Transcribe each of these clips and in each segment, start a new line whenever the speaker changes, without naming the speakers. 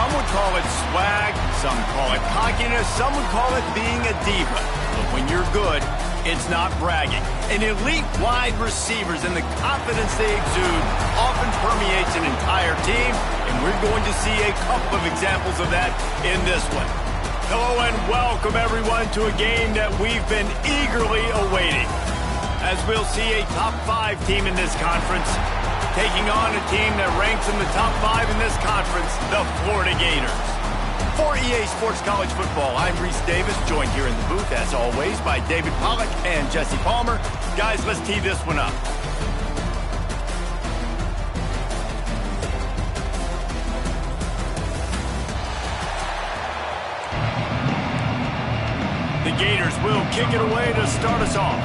Some would call it swag, some call it cockiness, some would call it being a diva. But when you're good, it's not bragging. And elite wide receivers and the confidence they exude often permeates an entire team, and we're going to see a couple of examples of that in this one. Hello and welcome everyone to a game that we've been eagerly awaiting, as we'll see a top 5 team in this conference taking on a team that ranks in the top 5 in this conference, the Florida Gators. For EA Sports College Football, I'm Reese Davis, joined here in the booth, as always, by David Pollack and Jesse Palmer. Guys, let's tee this one up. The Gators will kick it away to start us off.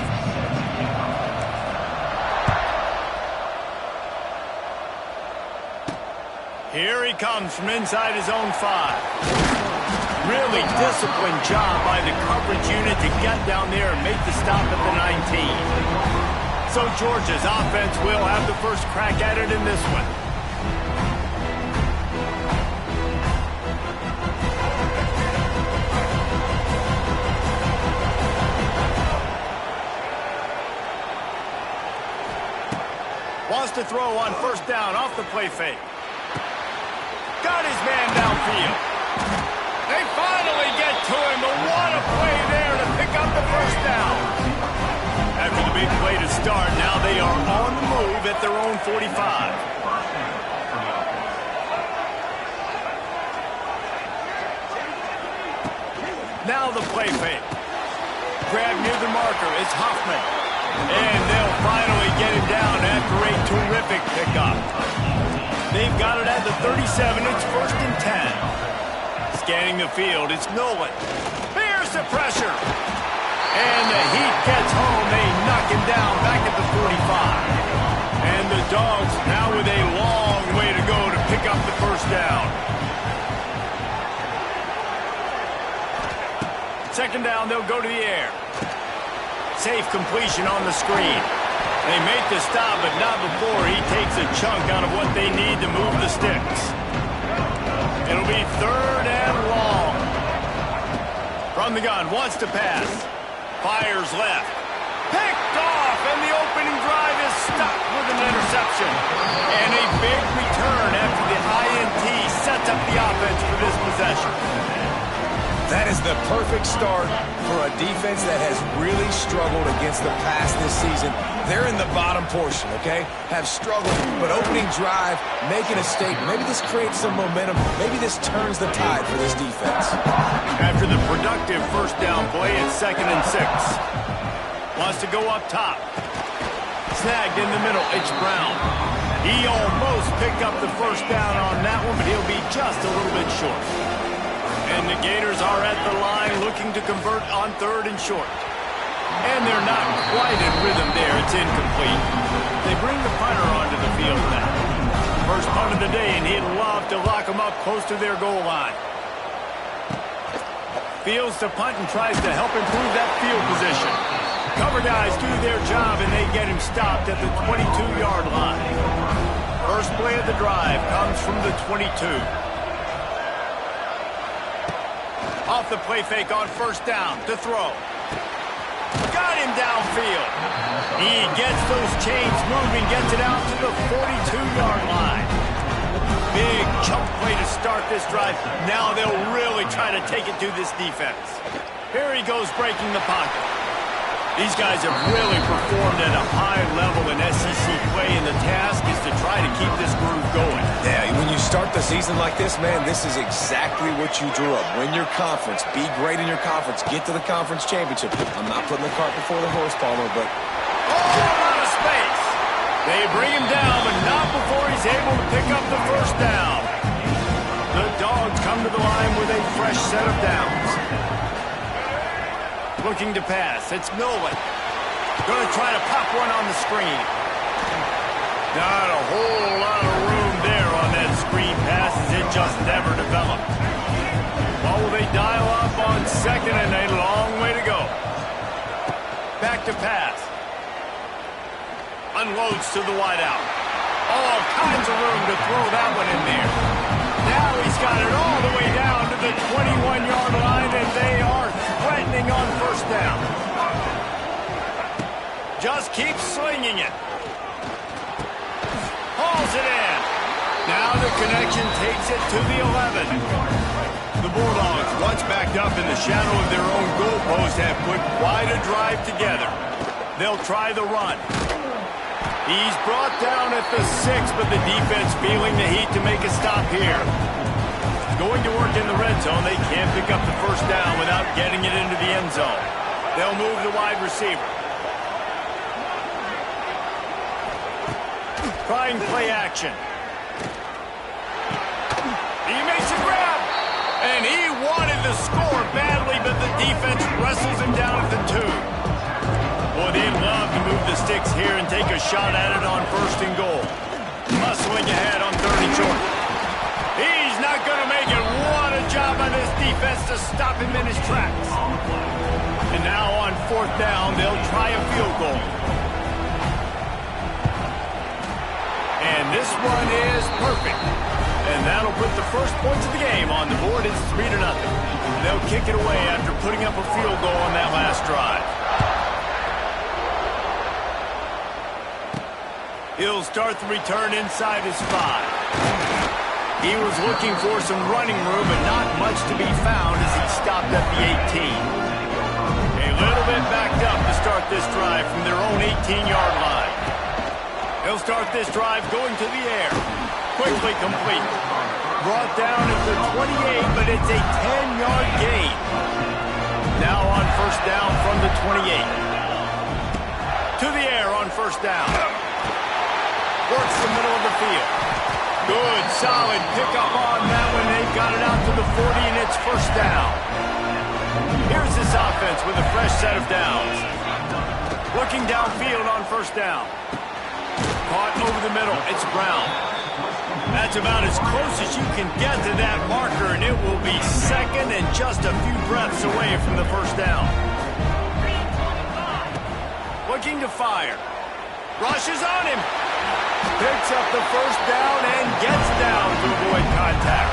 Here he comes from inside his own 5. Really disciplined job by the coverage unit to get down there and make the stop at the 19. So Georgia's offense will have the first crack at it in this one. Wants to throw on first down off the play fake. Got his man downfield. They finally get to him, but what a play there to pick up the first down. After the big play to start, now they are on the move at their own 45. Now the play fake. Grab near the marker, it's Hoffman. And they'll finally get him down after a terrific pickup. They've got it at the 37. It's 1st and 10. Scanning the field, it's Nolan. Here's the pressure. And the Heat gets home. They knock him down back at the 45. And the Dogs now with a long way to go to pick up the first down. Second down, they'll go to the air. Safe completion on the screen. They make the stop, but not before he takes a chunk out of what they need to move the sticks. It'll be 3rd and long. From the gun, wants to pass. Fires left. Picked off, and the opening drive is stuck with an interception. And a big return after the INT sets up the offense for this possession.
That is the perfect start for a defense that has really struggled against the pass this season. They're in the bottom portion, okay? Have struggled, but opening drive, making a statement. Maybe this creates some momentum. Maybe this turns the tide for this defense.
After the productive first down play, it's 2nd and 6. Wants to go up top. Snagged in the middle, it's Brown. He almost picked up the first down on that one, but he'll be just a little bit short. And the Gators are at the line looking to convert on 3rd and short. And they're not quite in rhythm there. It's incomplete. They bring the punter onto the field now. First punt of the day, and he'd love to lock them up close to their goal line. Fields to punt and tries to help improve that field position. Cover guys do their job, and they get him stopped at the 22-yard line. First play of the drive comes from the 22. Off the play fake on first down to throw. Got him downfield. He gets those chains moving, gets it out to the 42-yard line. Big chunk play to start this drive. Now they'll really try to take it to this defense. Here he goes breaking the pocket. These guys have really performed at a high level in SEC play, and the task is to try to keep this groove going.
Yeah, when you start the season like this, man, this is exactly what you drew up. Win your conference. Be great in your conference. Get to the conference championship. I'm not putting the cart before the horse, Palmer, but...
Oh, out of space. They bring him down, but not before he's able to pick up the first down. The Dogs come to the line with a fresh set of downs. Looking to pass. It's Nolan. Going to try to pop one on the screen. Not a whole lot of room there on that screen pass, as it just never developed. Well, will they dial up on 2nd, and a long way to go. Back to pass. Unloads to the wideout. All kinds of room to throw that one in there. Now he's got it all keeps slinging it. Hauls it in. Now the connection takes it to the 11. The Bulldogs, once backed up in the shadow of their own goalpost, have put quite a drive together. They'll try the run. He's brought down at the 6, but the defense feeling the heat to make a stop here. Going to work in the red zone. They can't pick up the first down without getting it into the end zone. They'll move the wide receiver. Trying play action. He makes a grab. And he wanted the score badly, but the defense wrestles him down at the 2. Boy, they'd love to move the sticks here and take a shot at it on 1st and goal. Muscling ahead on 3rd and short. He's not going to make it. What a job by this defense to stop him in his tracks. And now on 4th down, they'll try a field goal. And this one is perfect. And that'll put the first points of the game on the board. It's 3-0. They'll kick it away after putting up a field goal on that last drive. He'll start the return inside his 5. He was looking for some running room, but not much to be found as he stopped at the 18. A little bit backed up to start this drive from their own 18-yard line. He'll start this drive going to the air. Quickly complete. Brought down at the 28, but it's a 10-yard gain. Now on 1st down from the 28. To the air on 1st down. Works the middle of the field. Good, solid pickup on that one. They've got it out to the 40, and it's 1st down. Here's this offense with a fresh set of downs. Looking downfield on 1st down. Caught over the middle. It's Brown. That's about as close as you can get to that marker, and it will be 2nd and just a few breaths away from the 1st down. Looking to fire. Rushes on him. Picks up the 1st down and gets down to avoid contact.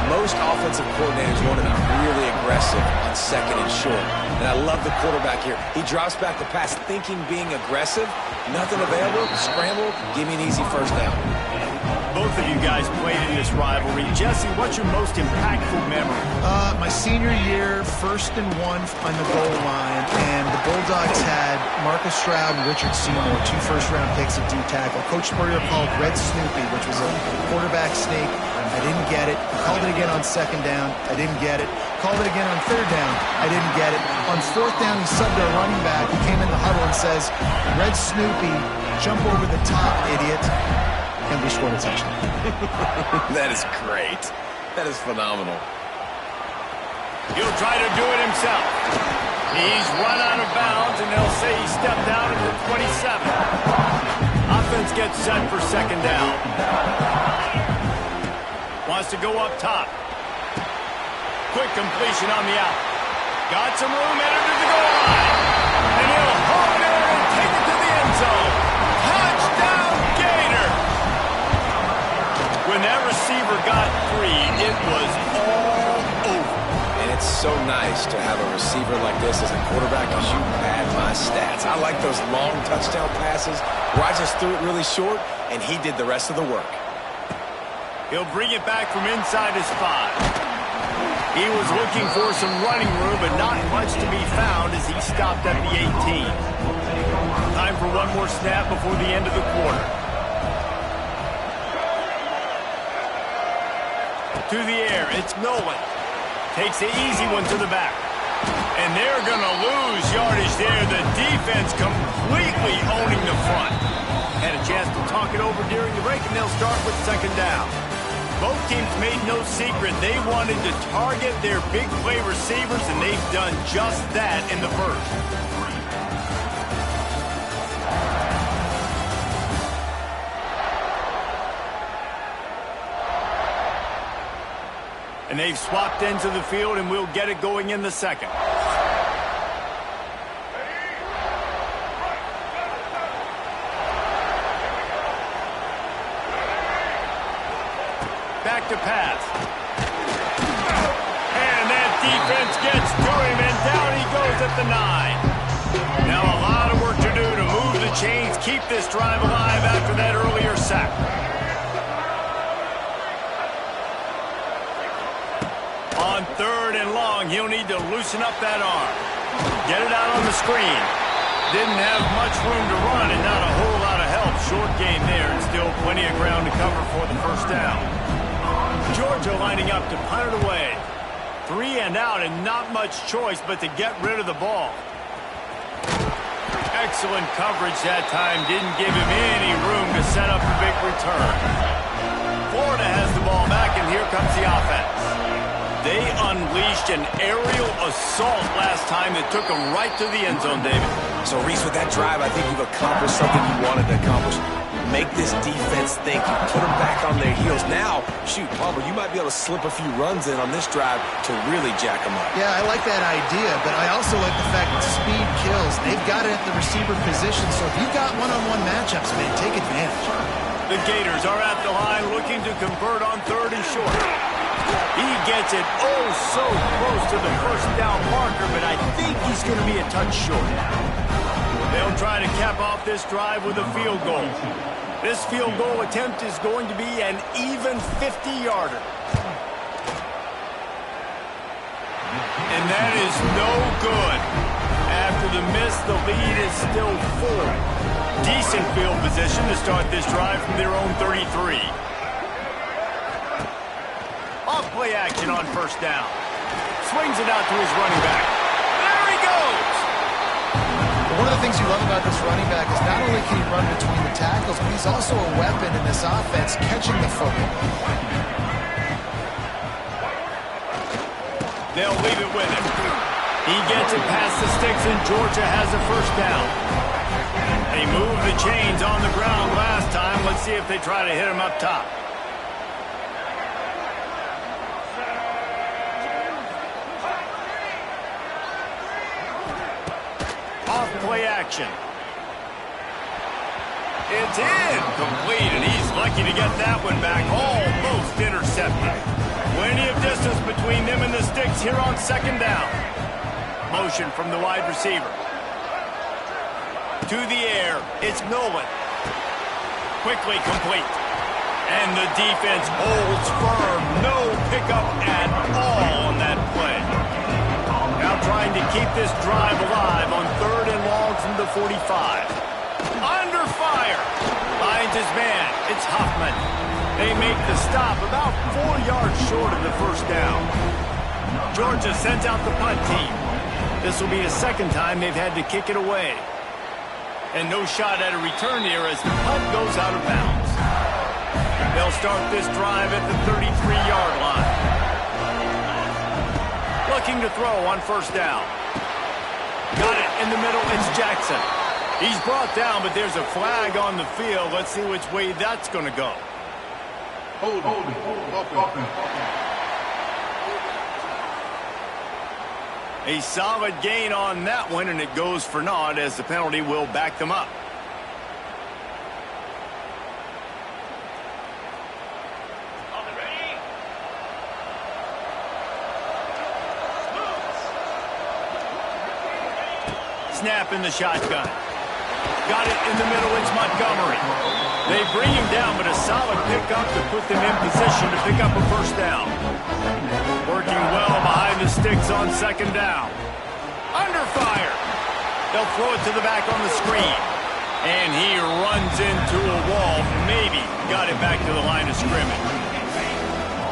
Most offensive coordinators want to be really aggressive on 2nd and short. And I love the quarterback here. He drops back the pass thinking being aggressive. Nothing available. Scramble. Give me an easy 1st down.
Both of you guys played in this rivalry. Jesse, what's your most impactful memory?
My senior year, 1st and 1 on the goal line, and the Bulldogs had Marcus Stroud and Richard Seymour, 2 first-round picks at D-tackle. Coach Spurrier called Red Snoopy, which was a quarterback sneak. I didn't get it. Called it again on 2nd down. I didn't get it. Called it again on 3rd down. I didn't get it. On 4th down, he subbed our running back. He came in the huddle and says, Red Snoopy, jump over the top, idiot. And we scored a touchdown.
That is great. That is phenomenal.
He'll try to do it himself. He's run out of bounds, and they'll say he stepped down at the 27. Offense gets set for 2nd down. Wants to go up top. Quick completion on the out. Got some room, headed to the goal line. And he'll haul it in and take it to the end zone. Touchdown, Gator! When that receiver got free, it was all over.
And it's so nice to have a receiver like this as a quarterback because you pad my stats. I like those long touchdown passes where I just threw it really short, and he did the rest of the work.
He'll bring it back from inside his 5. He was looking for some running room, but not much to be found as he stopped at the 18. Time for one more snap before the end of the quarter. To the air, it's Nolan. Takes the easy one to the back. And they're going to lose yardage there. The defense completely owning the front. Had a chance to talk it over during the break, and they'll start with 2nd down. Both teams made no secret they wanted to target their big play receivers, and they've done just that in the 1st. And they've swapped ends of the field, and we'll get it going in the 2nd. Back to pass. And that defense gets to him, and down he goes at the 9. Now a lot of work to do to move chains keep this drive alive after that earlier sack. On 3rd and long, he'll need to loosen up that arm. Get it out on the screen. Didn't have much room to run and not a whole lot of help. Short gain there and still plenty of ground to cover for the first down. Georgia lining up to punt it away. 3 and out and not much choice but to get rid of the ball. Excellent coverage that time. Didn't give him any room to set up a big return. Florida has the ball back, and here comes the offense. They unleashed an aerial assault last time that took them right to the end zone, David.
So, Reese, with that drive, I think you've accomplished something you wanted to accomplish. Make this defense think. You put them back on their heels. Now, shoot, Palmer, you might be able to slip a few runs in on this drive to really jack them up.
Yeah, I like that idea, but I also like the fact that speed kills. They've got it at the receiver position, so if you've got one-on-one matchups, man, take advantage.
The Gators are at the line looking to convert on 3rd and short. He gets it oh so close to the first down marker, but I think he's going to be a touch short. They'll try to cap off this drive with a field goal. This field goal attempt is going to be an even 50-yarder. And that is no good. After the miss, the lead is still 4. Decent field position to start this drive from their own 33. Off play action on 1st down. Swings it out to his running back. There he goes!
One of the things you love about this running back is not only can he run between the tackles, but he's also a weapon in this offense, catching the football.
They'll leave it with him. He gets it past the sticks, and Georgia has a 1st down. They moved the chains on the ground last time. Let's see if they try to hit him up top. Play action. It's incomplete, and he's lucky to get that one back. Almost intercepted. Plenty of distance between them and the sticks here on 2nd down. Motion from the wide receiver. To the air. It's Nolan. Quickly complete. And the defense holds firm. No pickup at all on that play. Now trying to keep this drive alive on 3rd and long from the 45. Under fire. Finds his man. It's Huffman. They make the stop about 4 yards short of the 1st down. Georgia sends out the punt team. This will be the 2nd time they've had to kick it away. And no shot at a return here as the punt goes out of bounds. They'll start this drive at the 33-yard line. Looking to throw on 1st down. Got it in the middle. It's Jackson. He's brought down, but there's a flag on the field. Let's see which way that's going to go.
Hold on.
A solid gain on that one, and it goes for naught as the penalty will back them up. Snap in the shotgun. Got it in the middle. It's Montgomery. They bring him down, but a solid pickup to put them in position to pick up a 1st down. Working well behind the sticks on 2nd down. Under fire. They'll throw it to the back on the screen. And he runs into a wall. Maybe got it back to the line of scrimmage.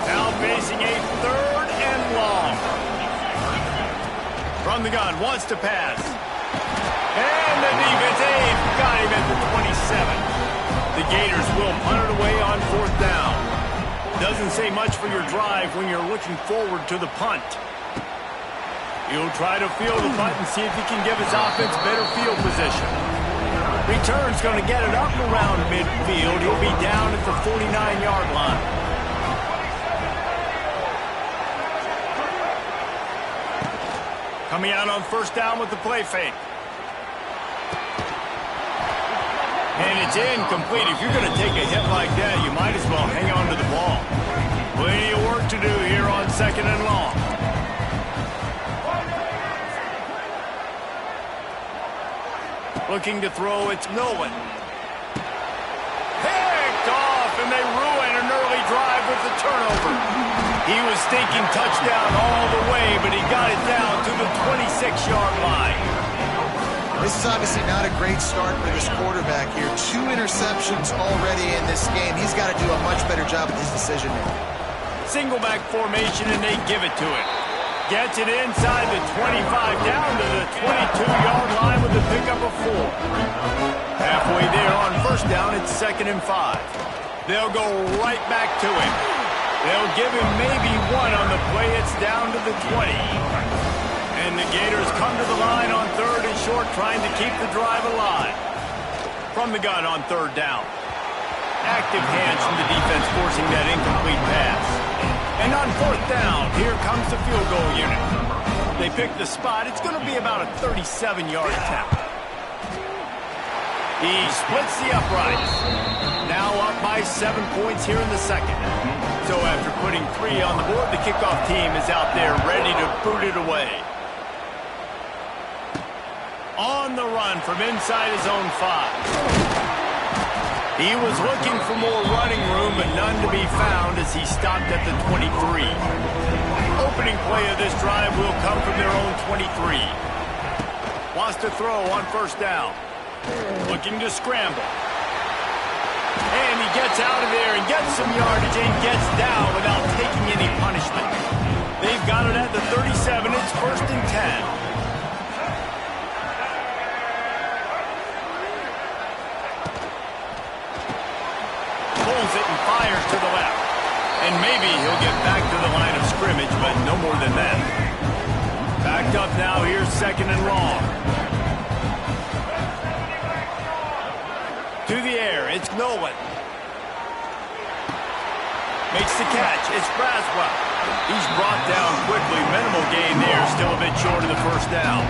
Now facing a 3rd and long. From the gun, wants to pass. And the defense got him at the 27. The Gators will punt it away on 4th down. Doesn't say much for your drive when you're looking forward to the punt. He'll try to field the punt and see if he can give his offense better field position. Return's going to get it up around midfield. He'll be down at the 49-yard line. Coming out on 1st down with the play fake. And it's incomplete. If you're going to take a hit like that, you might as well hang on to the ball. Plenty of work to do here on 2nd and long. Looking to throw, it's Nolan. Picked off, and they ruin an early drive with the turnover. He was thinking touchdown all the way, but he got it down to the 26-yard line.
This is obviously not a great start for this quarterback here. 2 interceptions already in this game. He's got to do a much better job with his decision-making.
Single back formation, and they give it to him. Gets it inside the 25, down to the 22-yard line with a pickup of 4. Halfway there on first down, it's 2nd and 5. They'll go right back to him. They'll give him maybe 1 on the play. It's down to the 20. And the Gators come to the line on 3rd and short, trying to keep the drive alive. From the gun on 3rd down. Active hands from the defense forcing that incomplete pass. And on 4th down, here comes the field goal unit. They pick the spot. It's going to be about a 37-yard attempt. He splits the uprights. Now up by 7 points here in the second. So after putting 3 on the board, the kickoff team is out there ready to boot it away. On the run from inside his own 5. He was looking for more running room, but none to be found as he stopped at the 23. Opening play of this drive will come from their own 23. Wants to throw on 1st down. Looking to scramble. And he gets out of there and gets some yardage and gets down without taking any punishment. They've got it at the 37. It's 1st and 10. Pulls it and fires to the left. And maybe he'll get back to the line of scrimmage, but no more than that. Backed up now, here's 2nd and long. To the air, it's Nolan. Makes the catch, it's Braswell. He's brought down quickly, minimal gain there, still a bit short of the 1st down.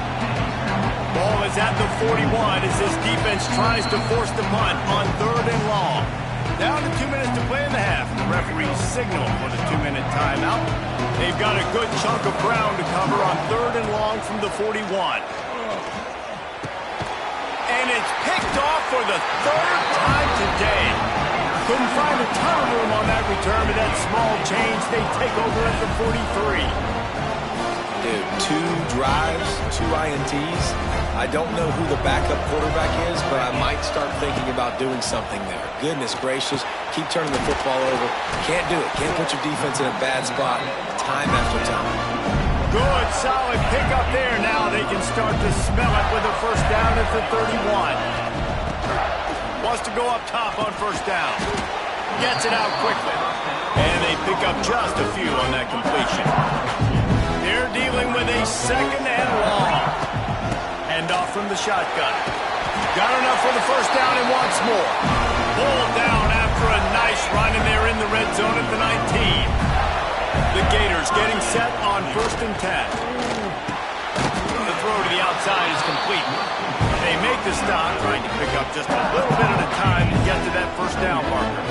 Ball is at the 41 as this defense tries to force the punt on 3rd and long. Down to 2 minutes to play in the half. The referee signaled for the 2-minute timeout. They've got a good chunk of ground to cover on 3rd and long from the 41. And it's picked off for the 3rd time today. Couldn't find a ton of room on that return, but that small change, they take over at the 43.
Dude, 2 drives, 2 INTs. I don't know who the backup quarterback is, but I might start thinking about doing something there. Goodness gracious, keep turning the football over. Can't do it. Can't put your defense in a bad spot time after time.
Good, solid pickup there. Now they can start to smell it with a 1st down at the 31. Wants to go up top on 1st down. Gets it out quickly. And they pick up just a few on that completion. They're dealing with a 2nd and long. Hand off from the shotgun. Got enough for the 1st down and wants more. Pulled down after a nice run, and they're in the red zone at the 19. The Gators getting set on 1st and 10. The throw to the outside is complete. They make the stop, trying to pick up just a little bit at a time to get to that 1st down marker.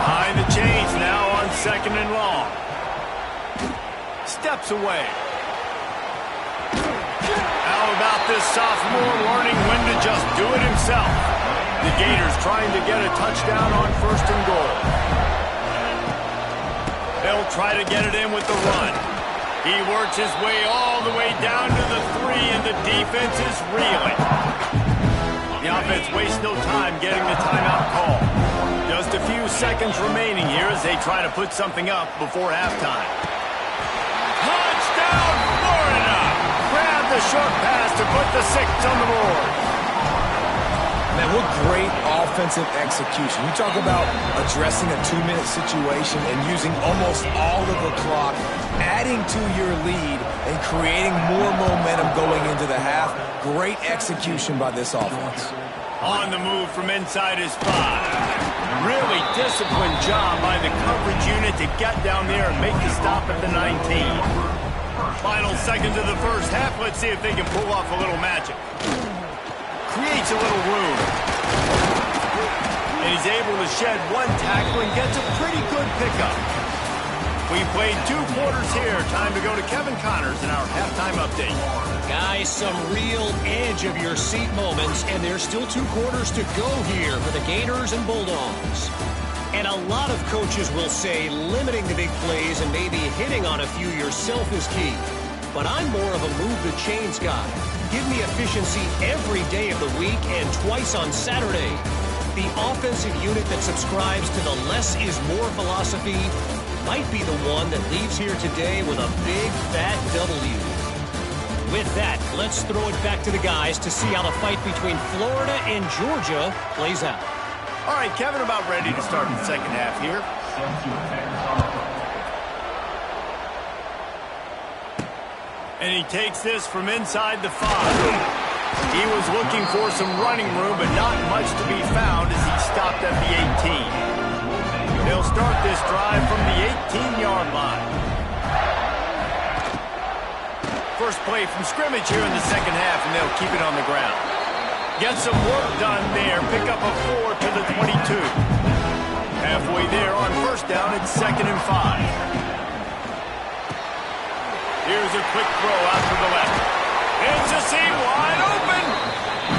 Behind the chains now on 2nd and long. Steps away. How about this sophomore learning when to just do it himself? The Gators trying to get a touchdown on 1st and goal. They'll try to get it in with the run. He works his way all the way down to the 3, and the defense is reeling. The offense wastes no time getting the timeout call. Just a few seconds remaining here as they try to put something up before halftime. Touchdown, Florida! Grab the short pass to put the 6 on the board.
Man, what great offensive execution. You talk about addressing a 2-minute situation and using almost all of the clock, adding to your lead, and creating more momentum going into the half. Great execution by this offense.
On the move from inside his 5. Really disciplined job by the coverage unit to get down there and make the stop at the 19. Final seconds of the 1st half. Let's see if they can pull off a little magic. Creates a little room. And he's able to shed 1 tackle and gets a pretty good pickup. We played 2 quarters here. Time to go to Kevin Connors in our halftime update.
Guys, some real edge-of-your-seat moments, and there's still 2 quarters to go here for the Gators and Bulldogs. And a lot of coaches will say limiting the big plays and maybe hitting on a few yourself is key. But I'm more of a move-the-chains guy. Give me efficiency every day of the week and twice on Saturday. The offensive unit that subscribes to the less is more philosophy might be the one that leaves here today with a big, fat W. With that, let's throw it back to the guys to see how the fight between Florida and Georgia plays out.
All right, Kevin, about ready to start the second half here. And he takes this from inside the 5. He was looking for some running room, but not much to be found as he stopped at the 18. They'll start this drive from the 18-yard line. First play from scrimmage here in the second half, and they'll keep it on the ground. Get some work done there. Pick up a 4 to the 22. Halfway there on first down, it's 2nd and 5. Here's a quick throw out to the left. It's a seam wide open.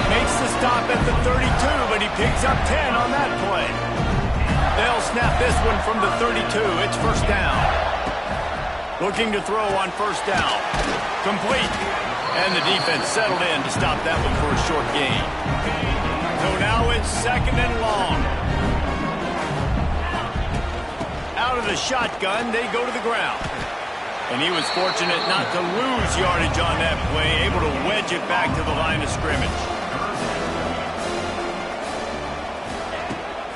Makes the stop at the 32, but he picks up 10 on that play. They'll snap this one from the 32. It's first down. Looking to throw on first down. Complete. And the defense settled in to stop that one for a short gain. So now it's 2nd and long. Out of the shotgun, they go to the ground. And he was fortunate not to lose yardage on that play, able to wedge it back to the line of scrimmage.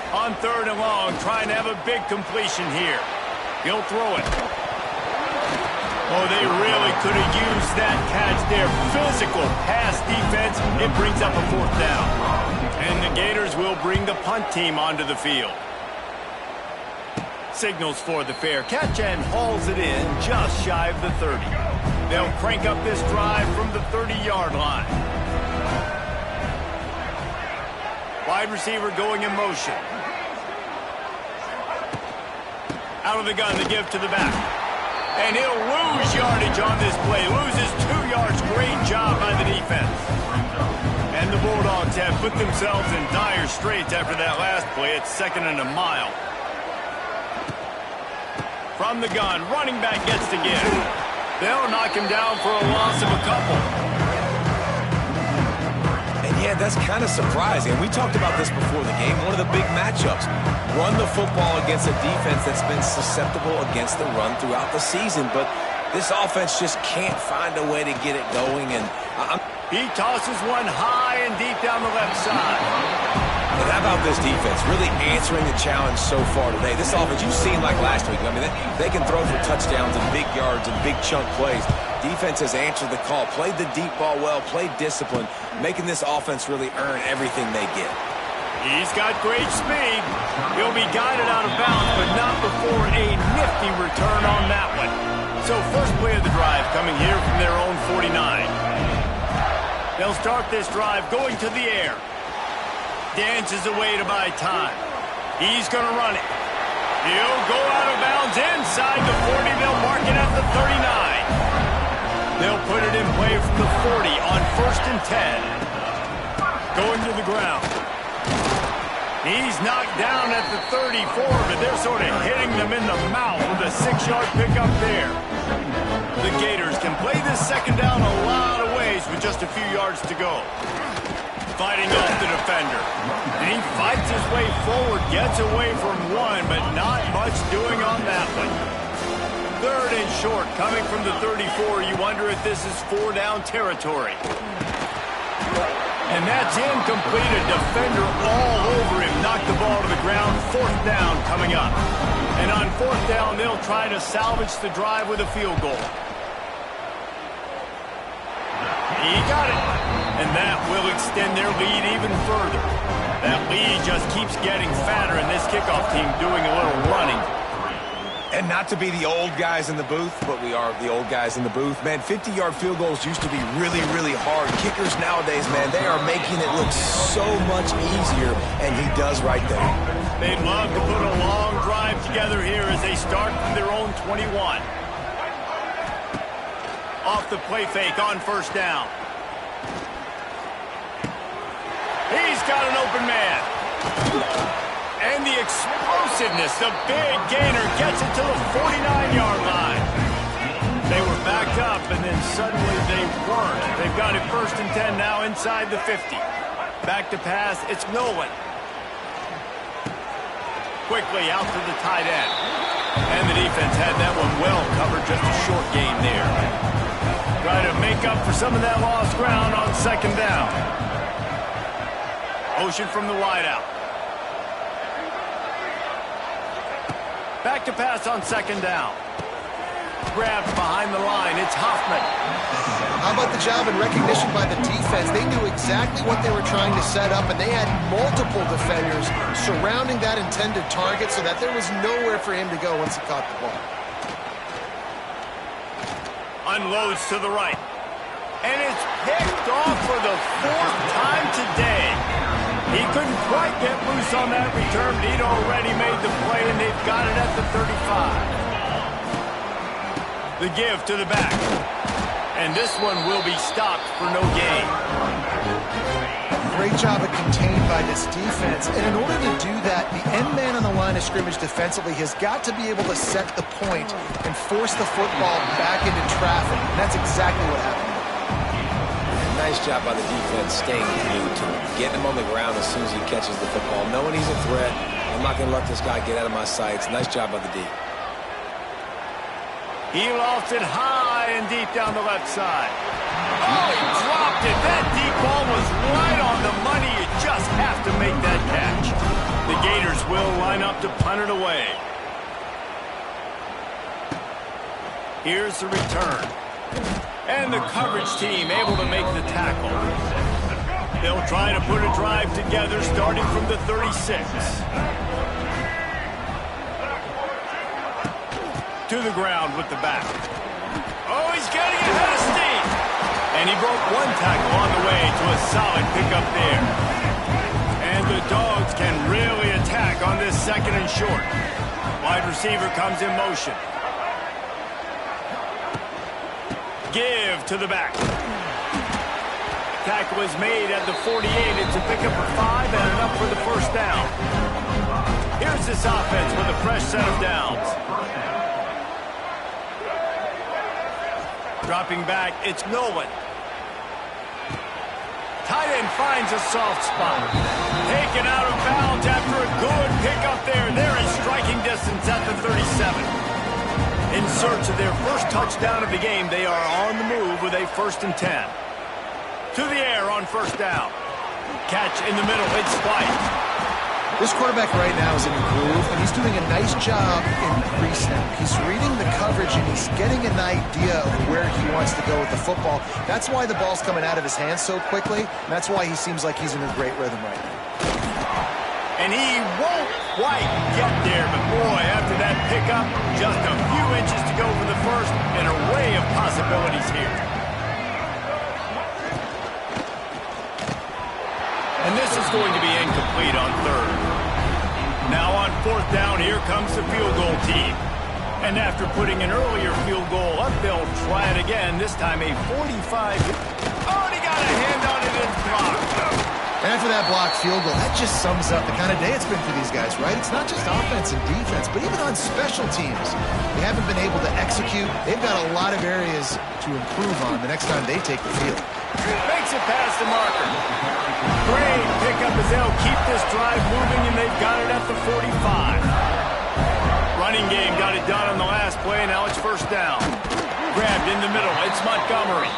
On 3rd and long, trying to have a big completion here. He'll throw it. Oh, they really could have used that catch there. Physical pass defense. It brings up a 4th down. And the Gators will bring the punt team onto the field. Signals for the fair catch and hauls it in just shy of the 30. They'll crank up this drive from the 30-yard line. Wide receiver going in motion. Out of the gun, the give to the back. And he'll lose yardage on this play. Loses 2 yards. Great job by the defense. And the Bulldogs have put themselves in dire straits after that last play. It's 2nd and a mile. From the gun, running back gets to give. They'll knock him down for a loss of a couple.
And yeah, that's kind of surprising. We talked about this before the game. One of the big matchups. Run the football against a defense that's been susceptible against the run throughout the season. But this offense just can't find a way to get it going. And
he tosses one high and deep down the left side.
But how about this defense really answering the challenge so far today? This offense, you've seen like last week. I mean, they can throw for touchdowns and big yards and big chunk plays. Defense has answered the call, played the deep ball well, played discipline, making this offense really earn everything they get.
He's got great speed. He'll be guided out of bounds, but not before a nifty return on that one. So first play of the drive coming here from their own 49. They'll start this drive going to the air. Dances away to buy time. He's going to run it. He'll go out of bounds inside the 40. They'll mark it at the 39. They'll put it in play from the 40 on 1st and 10. Going to the ground. He's knocked down at the 34, but they're sort of hitting them in the mouth with a 6-yard pickup there. The Gators can play this second down a lot of ways with just a few yards to go. Fighting off the defender. And he fights his way forward, gets away from one, but not much doing on that one. 3rd and short, coming from the 34. You wonder if this is 4-down territory. And that's incomplete. A defender all over him. Knocked the ball to the ground. 4th down coming up. And on 4th down, they'll try to salvage the drive with a field goal. He got it. And that will extend their lead even further. That lead just keeps getting fatter, and this kickoff team doing a little running.
And not to be the old guys in the booth, but we are the old guys in the booth. Man, 50-yard field goals used to be really, really hard. Kickers nowadays, man, they are making it look so much easier, and he does right there.
They'd love to put a long drive together here as they start from their own 21. Off the play fake on first down. He's got an open man. And the explosiveness, the big gainer gets it to the 49-yard line. They were backed up, and then suddenly they weren't. They've got it 1st and 10 now inside the 50. Back to pass, it's Nolan. Quickly out to the tight end. And the defense had that one well covered, just a short gain there. Try to make up for some of that lost ground on 2nd down. Motion from the wideout. Back to pass on 2nd down. Grabbed behind the line. It's Hoffman.
How about the job and recognition by the defense? They knew exactly what they were trying to set up, and they had multiple defenders surrounding that intended target so that there was nowhere for him to go once he caught the ball.
Unloads to the right. And it's picked off for the 4th time today. He couldn't quite get loose on that return, but he'd already made the play, and they've got it at the 35. The give to the back. And this one will be stopped for no gain.
Great job of contained by this defense. And in order to do that, the end man on the line of scrimmage defensively has got to be able to set the point and force the football back into traffic. And that's exactly what happened.
Nice job by the defense staying glued to him. Getting him on the ground as soon as he catches the football. Knowing he's a threat, I'm not going to let this guy get out of my sights. Nice job by the D.
He lofts it high and deep down the left side. Oh, he dropped it. That deep ball was right on the money. You just have to make that catch. The Gators will line up to punt it away. Here's the return. And the coverage team able to make the tackle. They'll try to put a drive together starting from the 36. To the ground with the back. Oh, he's getting ahead of steam. And he broke one tackle on the way to a solid pickup there. And the Dogs can really attack on this 2nd and short. Wide receiver comes in motion. Give to the back. Tackle is made at the 48. It's a pickup for 5 and enough for the 1st down. Here's this offense with a fresh set of downs. Dropping back, it's Nolan. Tight end finds a soft spot. Taken out of bounds after a good pickup there. They're in striking distance at the 37. In search of their first touchdown of the game, they are on the move with a 1st and 10. To the air on 1st down. Catch in the middle, it's White.
This quarterback right now is in a groove, and he's doing a nice job in pre-snap. He's reading the coverage, and he's getting an idea of where he wants to go with the football. That's why the ball's coming out of his hands so quickly, and that's why he seems like he's in a great rhythm right now.
And he won't quite get there, but boy, after that pickup, just a few inches to go for the 1st, an array of possibilities here. And this is going to be incomplete on 3rd. Now on 4th down, here comes the field goal team. And after putting an earlier field goal up, they'll try it again, this time a 45. Oh, and he got a hand on it and blocked.
And after that blocked field goal, that just sums up the kind of day it's been for these guys, right? It's not just offense and defense, but even on special teams. They haven't been able to execute. They've got a lot of areas to improve on the next time they take the field.
Makes it past the marker. Great pickup as they'll keep this drive moving, and they've got it at the 45. Running game got it done on the last play, now it's 1st down. Grabbed in the middle, it's Montgomery.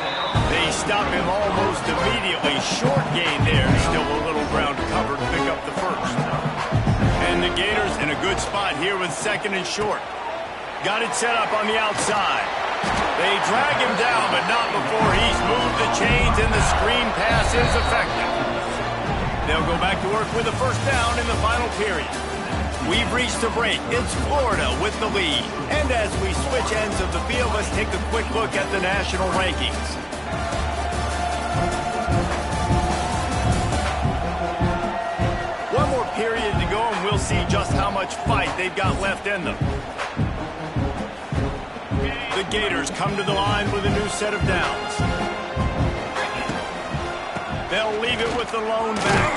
They stop him almost immediately. Short gain there, still a little ground covered, pick up the 1st. And the Gators in a good spot here with 2nd and short. Got it set up on the outside. They drag him down, but not before he's moved the chains, and the screen pass is effective. They'll go back to work with a 1st down in the final period. We've reached a break. It's Florida with the lead. And as we switch ends of the field, let's take a quick look at the national rankings. One more period to go, and we'll see much fight they've got left in them. The Gators come to the line with a new set of downs. They'll leave it with the lone back.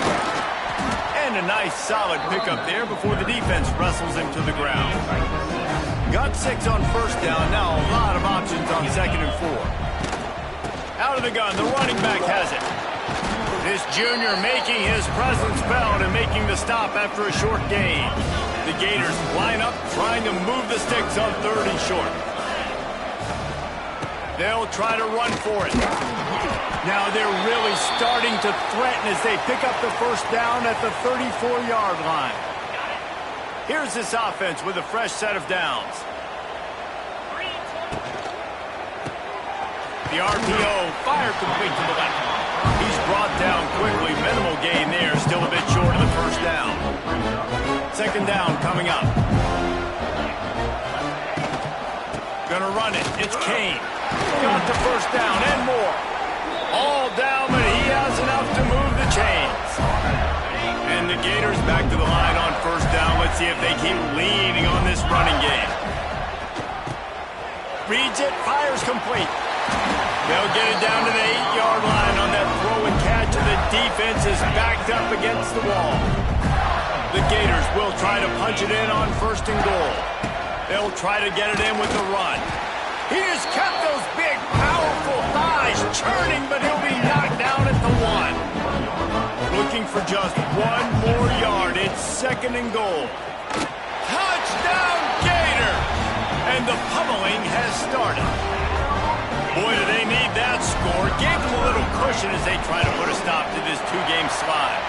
And a nice solid pickup there before the defense wrestles him to the ground. Got 6 on first down. Now a lot of options on 2nd and 4. Out of the gun, the running back has it. This junior making his presence felt and making the stop after a short gain. The Gators line up trying to move the sticks on 3rd and short. They'll try to run for it. Now they're really starting to threaten as they pick up the first down at the 34-yard line. Here's this offense with a fresh set of downs. The RPO fired complete to the left. He's brought down quickly. Minimal gain there. Still a bit short of the first down. 2nd down coming up. Gonna run it. It's Kane. Got the first down and more. All down, but he has enough to move the chains. And the Gators back to the line on first down. Let's see if they keep leaning on this running game. Reads it, fires complete. They'll get it down to the 8-yard line on that throw and catch, and the defense is backed up against the wall. The Gators will try to punch it in on 1st and goal. They'll try to get it in with the run. He just kept those big, powerful thighs churning, but he'll be knocked down at the 1. Looking for just 1 more yard. It's 2nd and goal. Touchdown, Gator! And the pummeling has started. Boy, do they need that score. Gave them a little cushion as they try to put a stop to this 2-game slide.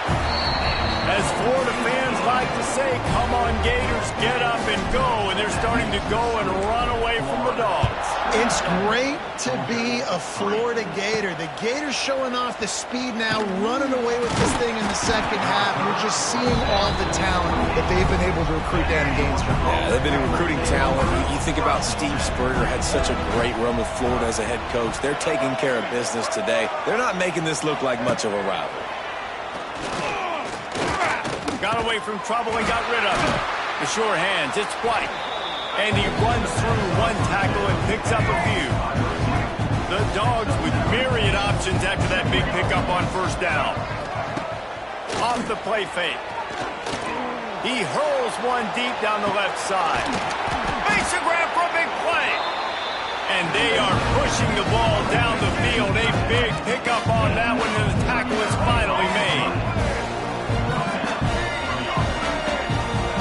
As Florida fans like to say, come on, Gators, get up and go. And they're starting to go and run away from the Dogs.
It's great to be a Florida Gator. The Gators showing off the speed now, running away with this thing in the second half. You're just seeing all the talent that they've been able to recruit down in Gainesville.
Yeah, they've been recruiting talent. You think about Steve Spurrier, had such a great run with Florida as a head coach. They're taking care of business today. They're not making this look like much of a rivalry.
Got away from trouble and got rid of it. The sure hands, it's White. And he runs through 1 tackle and picks up a few. The Dogs with myriad options after that big pickup on first down. Off the play fake. He hurls one deep down the left side. Makes a grab for a big play. And they are pushing the ball down the field. A big pickup on that one, and the tackle is finally made.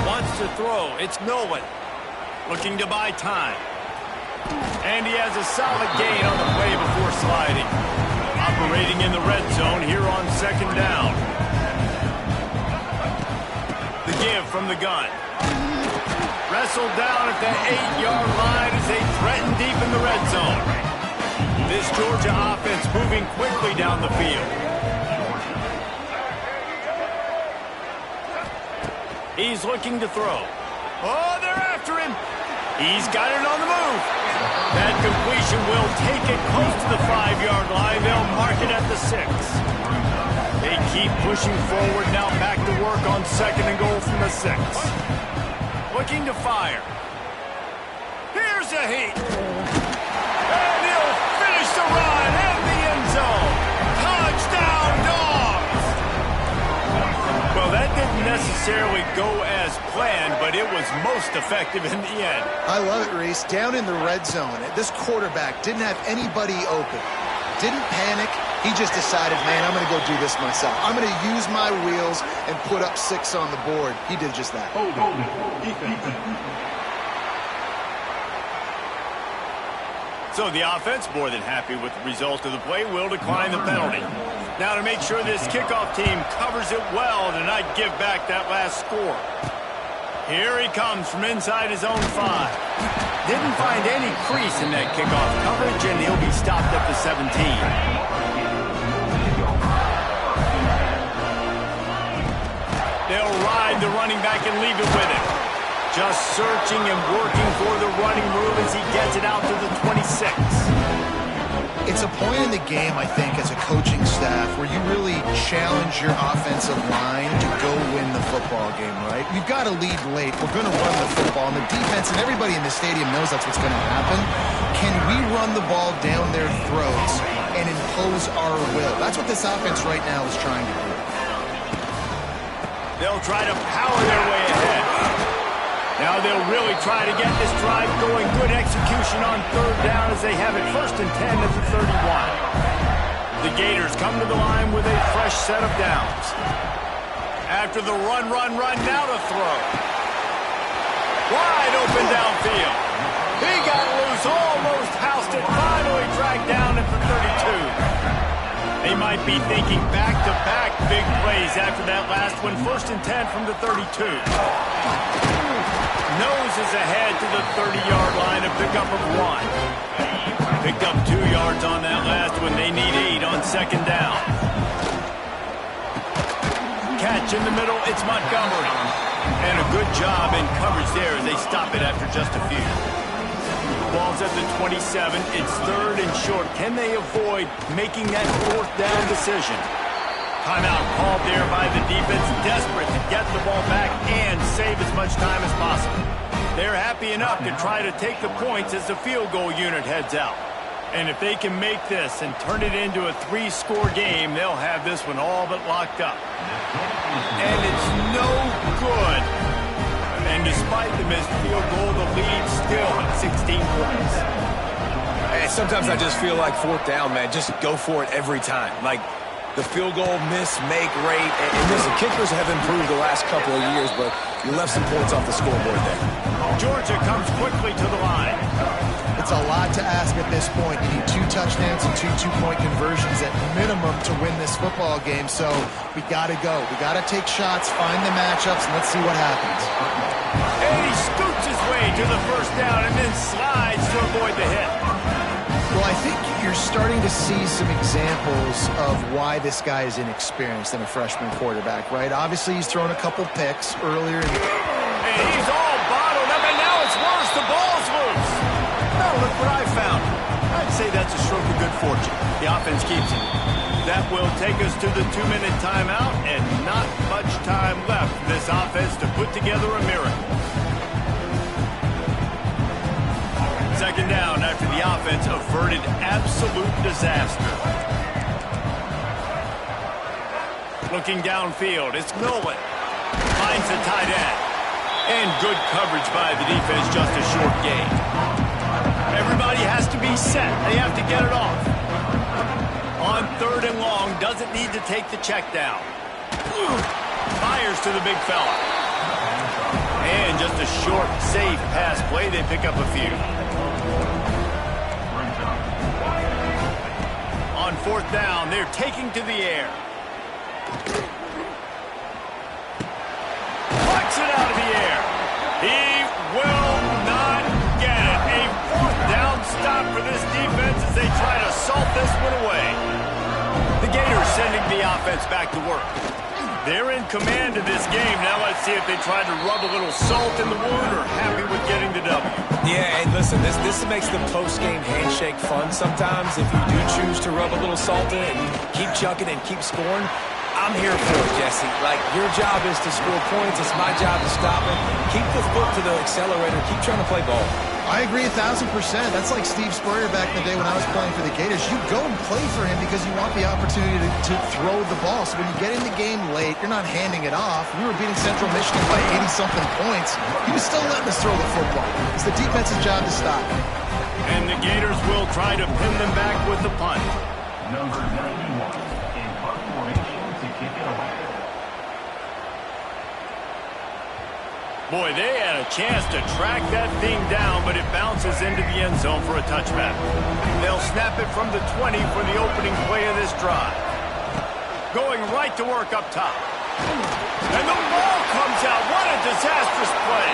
Wants to throw. It's Nolan. Looking to buy time. And he has a solid gain on the play before sliding. Operating in the red zone here on 2nd down. The give from the gun. Wrestled down at the 8-yard line as they threaten deep in the red zone. This Georgia offense moving quickly down the field. He's looking to throw. Oh, they're after him. He's got it on the move. That completion will take it close to the 5-yard line. They'll mark it at the 6. They keep pushing forward now, back to work on 2nd and goal from the 6. Looking to fire. Here's a heat. And he'll finish the run in the end zone. Touchdown, Dogs! Well, that didn't necessarily go as planned, but it was most effective in the end.
I love it, Reese. Down in the red zone, this quarterback didn't have anybody open. Didn't panic. He just decided, man, I'm going to go do this myself. I'm going to use my wheels and put up 6 on the board. He did just that.
So the offense, more than happy with the result of the play, will decline the penalty. Now to make sure this kickoff team covers it well to not give back that last score. Here he comes from inside his own 5. Didn't find any crease in that kickoff coverage, and he'll be stopped at the 17. They'll ride the running back and leave it with him. Just searching and working for the running room as he gets it out to the 26.
It's a point in the game, I think, as a coaching staff where you really challenge your offensive line to go win the football game, right? We've got to lead late. We're going to run the football, and the defense and everybody in the stadium knows that's what's going to happen. Can we run the ball down their throats and impose our will? That's what this offense right now is trying to do.
They'll try to power their way ahead. Now they'll really try to get this drive going. Good execution on third down as they have it 1st and 10 at the 31. The Gators come to the line with a fresh set of downs. After the run, now to throw. Wide open downfield. He got loose, almost housed it, finally dragged down at the 32. They might be thinking back-to-back big plays after that last one. 1st and 10 from the 32. Noses ahead to the 30-yard line, a pickup of 1. Picked up 2 yards on that last one. They need 8 on 2nd down. Catch in the middle, it's Montgomery. And a good job in coverage there as they stop it after just a few. Ball's at the 27. It's 3rd and short. Can they avoid making that 4th down decision? Timeout called there by the defense, desperate to get the ball back and save as much time as possible. They're happy enough to try to take the points as the field goal unit heads out. And if they can make this and turn it into a 3-score game, they'll have this one all but locked up. And it's no good. And despite the missed field goal, the lead still at 16 points.
Hey, sometimes I just feel like 4th down, man. Just go for it every time. Like, the field goal miss-make rate. And listen, kickers have improved the last couple of years, but you left some points off the scoreboard there.
Georgia comes quickly to the line.
It's a lot to ask at this point. You need 2 touchdowns and 2 two-point conversions at minimum to win this football game. So we got to go. We got to take shots, find the matchups, and let's see what happens.
And he scoots his way to the 1st down and then slides to avoid the hit.
Well, I think you're starting to see some examples of why this guy is inexperienced in a freshman quarterback, right? Obviously, he's thrown a couple picks earlier.
And he's all bottled up, and now it's worse. The ball's loose. Now look what I found. I'd say that's a stroke of good fortune. The offense keeps it. That will take us to the 2-minute timeout, and not much time left for this offense to put together a miracle. 2nd down after the offense averted absolute disaster. Looking downfield, it's Nolan. Finds the tight end. And good coverage by the defense, just a short gain. Everybody has to be set. They have to get it off. On 3rd and long, doesn't need to take the check down. Fires to the big fella. And just a short, safe pass play. They pick up a few. On 4th down, they're taking to the air. Flicks it out of the air. He will not get it. A 4th down stop for this defense as they try to salt this one away. The Gators sending the offense back to work. They're in command of this game. Now let's see if they try to rub a little salt in the wound or happy with getting the W.
Yeah, and listen, this makes the post-game handshake fun sometimes. If you do choose to rub a little salt in it and you keep chucking and keep scoring, I'm here for it, Jesse. Like, your job is to score points. It's my job to stop it. Keep the foot to the accelerator. Keep trying to play ball.
I agree 1,000%. That's like Steve Spurrier back in the day when I was playing for the Gators. You go and play for him because you want the opportunity to throw the ball. So when you get in the game late, you're not handing it off. We were beating Central Michigan by 80-something points. He was still letting us throw the football. It's the defense's job to stop it.
And the Gators will try to pin them back with the punt.
Number 91 in punt formation to kick it away.
Boy, they had a chance to track that thing down, but it bounces into the end zone for a touchback. They'll snap it from the 20 for the opening play of this drive. Going right to work up top. And the ball comes out. What a disastrous play.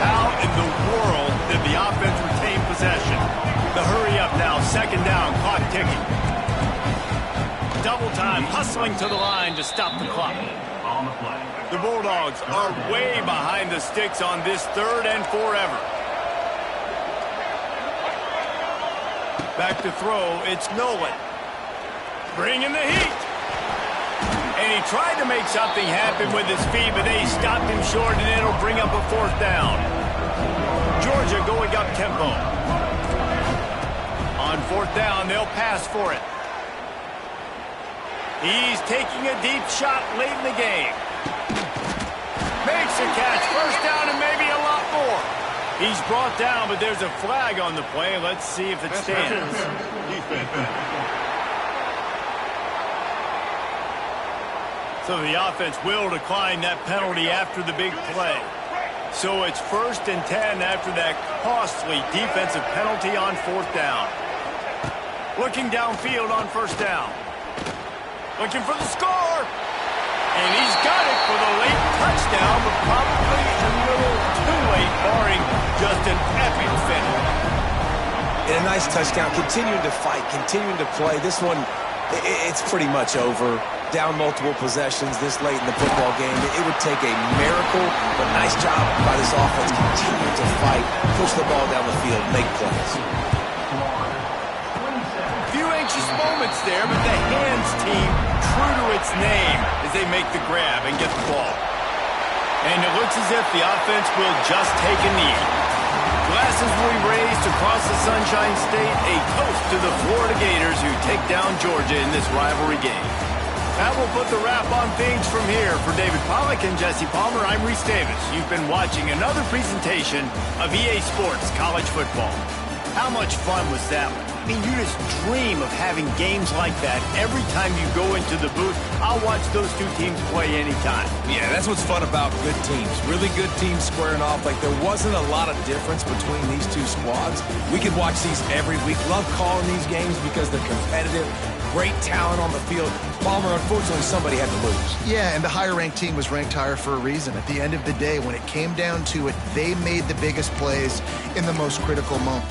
How in the world did the offense retain possession? The hurry up now, 2nd down, clock ticking. Double time, hustling to the line to stop the clock.
On the play.
The Bulldogs are way behind the sticks on this 3rd and forever. Back to throw, it's Nolan. Bringing the heat. And he tried to make something happen with his feet, but they stopped him short, and it'll bring up a 4th down. Georgia going up tempo. On 4th down, they'll pass for it. He's taking a deep shot late in the game. Makes a catch. 1st down and maybe a lot more. He's brought down, but there's a flag on the play. Let's see if it stands. So the offense will decline that penalty after the big play. So it's 1st and 10 after that costly defensive penalty on 4th down. Looking downfield on 1st down. Looking for the score. And he's got it for the late touchdown, but probably a little too late, barring just an epic finish.
And a nice touchdown, continuing to fight, continuing to play. This one, it's pretty much over. Down multiple possessions this late in the football game. It would take a miracle, but nice job by this offense. Continue to fight, push the ball down the field, make plays.
Few anxious moments there, but the hands team true to its name as they make the grab and get the ball. And it looks as if the offense will just take a knee. Glasses will be raised across the Sunshine State, a toast to the Florida Gators who take down Georgia in this rivalry game. That will put the wrap on things from here. For David Pollack and Jesse Palmer, I'm Reese Davis. You've been watching another presentation of EA Sports College Football. How much fun was that one? I mean, you just dream of having games like that every time you go into the booth. I'll watch those two teams play anytime.
Yeah, that's what's fun about good teams. Really good teams squaring off. Like, there wasn't a lot of difference between these two squads. We could watch these every week. Love calling these games because they're competitive. Great talent on the field. Palmer, unfortunately, somebody had to lose.
Yeah, and the higher-ranked team was ranked higher for a reason. At the end of the day, when it came down to it, they made the biggest plays in the most critical moment.